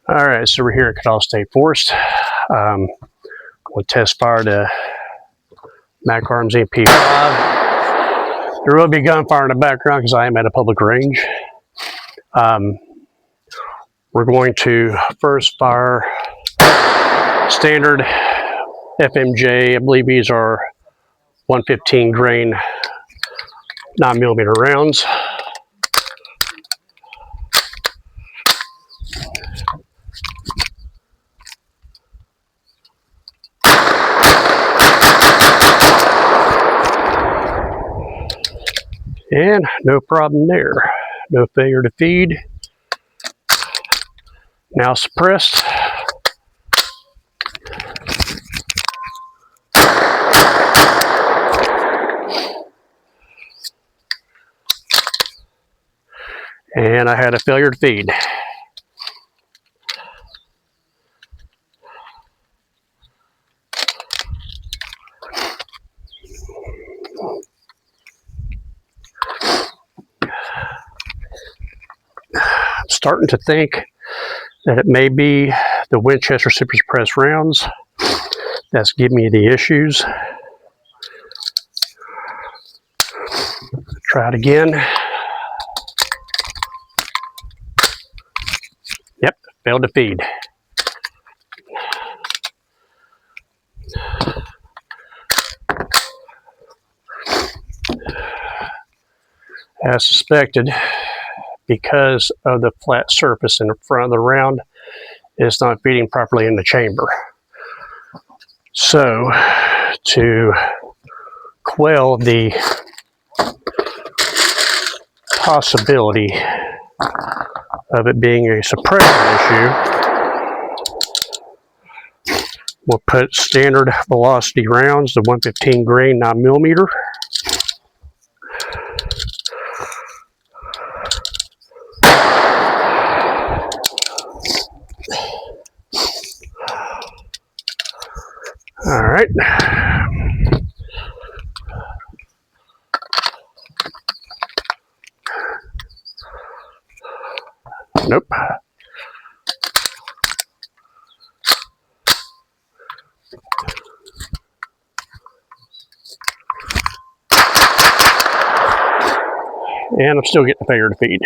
All right, so we're here at Canal State Forest. We'll test fire the Mac Arms MP5. There will be gunfire in the background because I am at a public range. We're going to first fire standard FMJ. I believe these are 115 grain 9mm rounds. And no problem there. No failure to feed. Now suppressed. And I had a failure to feed. I'm starting to think that it may be the Winchester super suppressed rounds that's giving me the issues. Try it again. Yep, failed to feed. As suspected, because of the flat surface in the front of the round, it's not feeding properly in the chamber. So, to quell the possibility of it being a suppression issue, we'll put standard velocity rounds, the 115 grain 9mm. All right. Nope. And I'm still getting a failure to feed.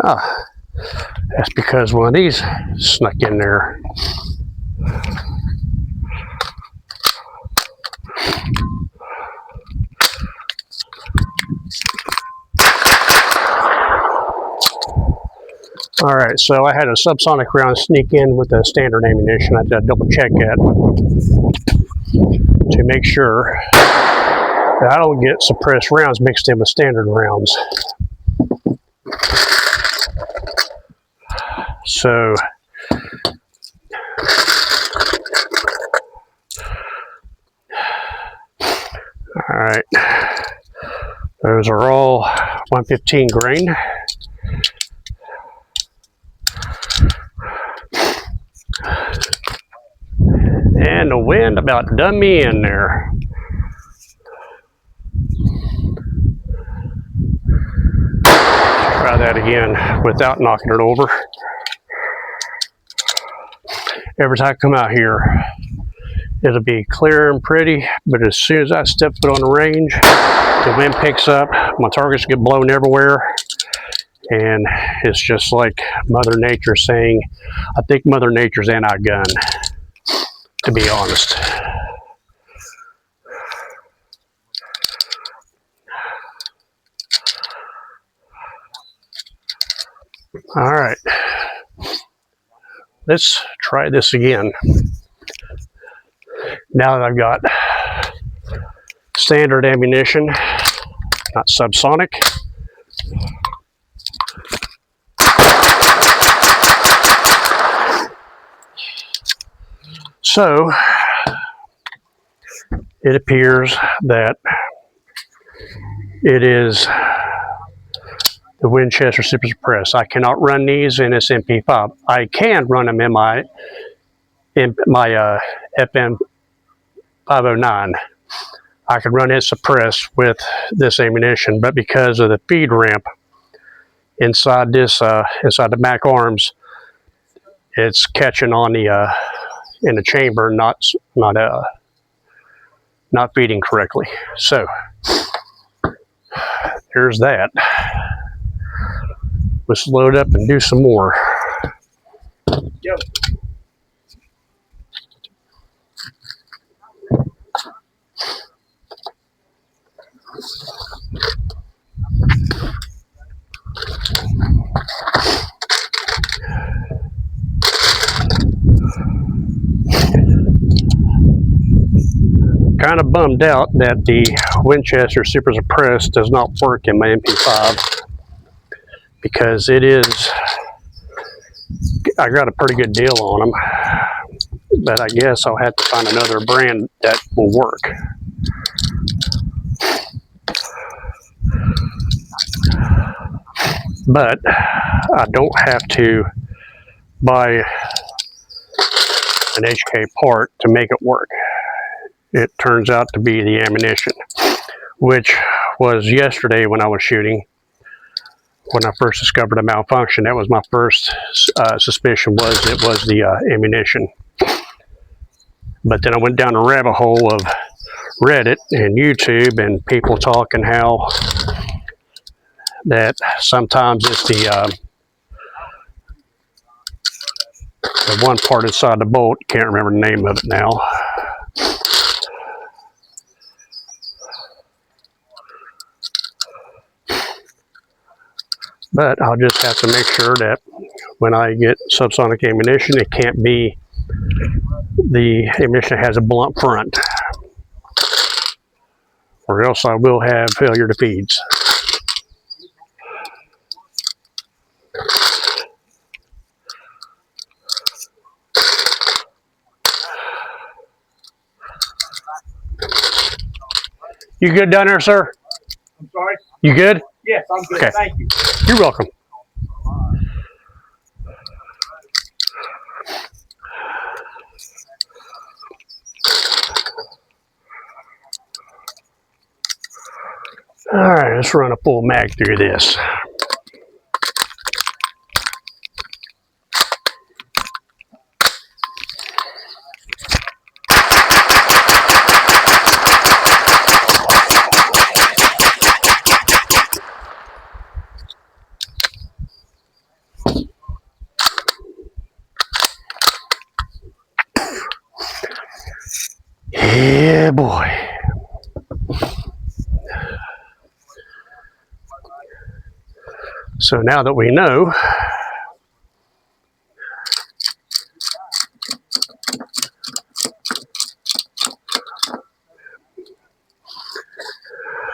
Ah, that's because one of these snuck in there. All right, so I had a subsonic round sneak in with the standard ammunition. I had to double check that to make sure that I don't get suppressed rounds mixed in with standard rounds. So, all right, those are all 115 grain. And the wind about done me in there. Try that again without knocking it over. Every time I come out here, it'll be clear and pretty, but as soon as I step foot on the range, the wind picks up, my targets get blown everywhere, and it's just like Mother Nature saying, I think Mother Nature's anti-gun, to be honest. All right, let's try this again. Now that I've got standard ammunition, not subsonic. So, it appears that it is the Winchester Super Suppressed. I cannot run these in this MP5. I can run them in my FM 509. I could run it suppressed with this ammunition, but because of the feed ramp inside this inside the back arms, it's catching on the in the chamber, not feeding correctly. So there's that. Let's load up and do some more. Yep. Kind of bummed out that the Winchester Super Suppressed does not work in my MP5, because it is, I got a pretty good deal on them, but I guess I'll have to find another brand that will work. But I don't have to buy an HK part to make it work. It turns out to be the ammunition, which was yesterday when I was shooting. When I first discovered a malfunction, that was my first suspicion, was it was the ammunition. But then I went down a rabbit hole of Reddit and YouTube and people talking how that sometimes it's the one part inside the bolt, can't remember the name of it now. But I'll just have to make sure that when I get subsonic ammunition, it can't be the ammunition has a blunt front, or else I will have failure to feeds. You good down there, sir? I'm sorry? You good? Yes, I'm good. Okay. Thank you. You're welcome. All right, let's run a full mag through this. Yeah, boy. So now that we know,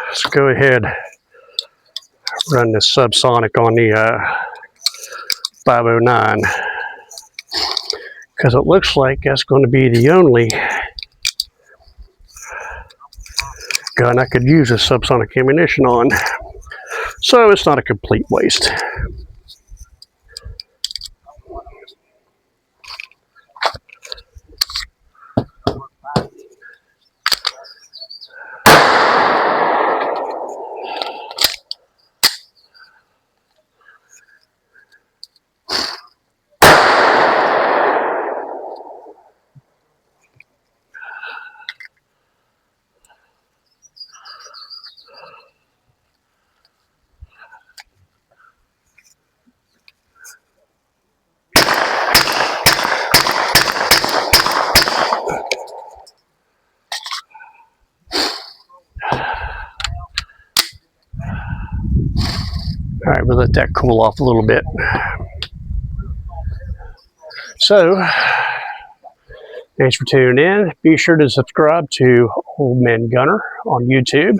let's go ahead, run this subsonic on the 509, because it looks like that's going to be the only gun I could use a subsonic ammunition on. So it's not a complete waste. All right, we'll let that cool off a little bit. So, thanks for tuning in. Be sure to subscribe to Old Man Gunner on YouTube.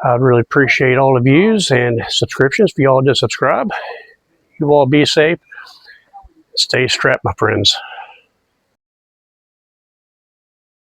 I'd really appreciate all the views and subscriptions for y'all to subscribe. You all be safe. Stay strapped, my friends.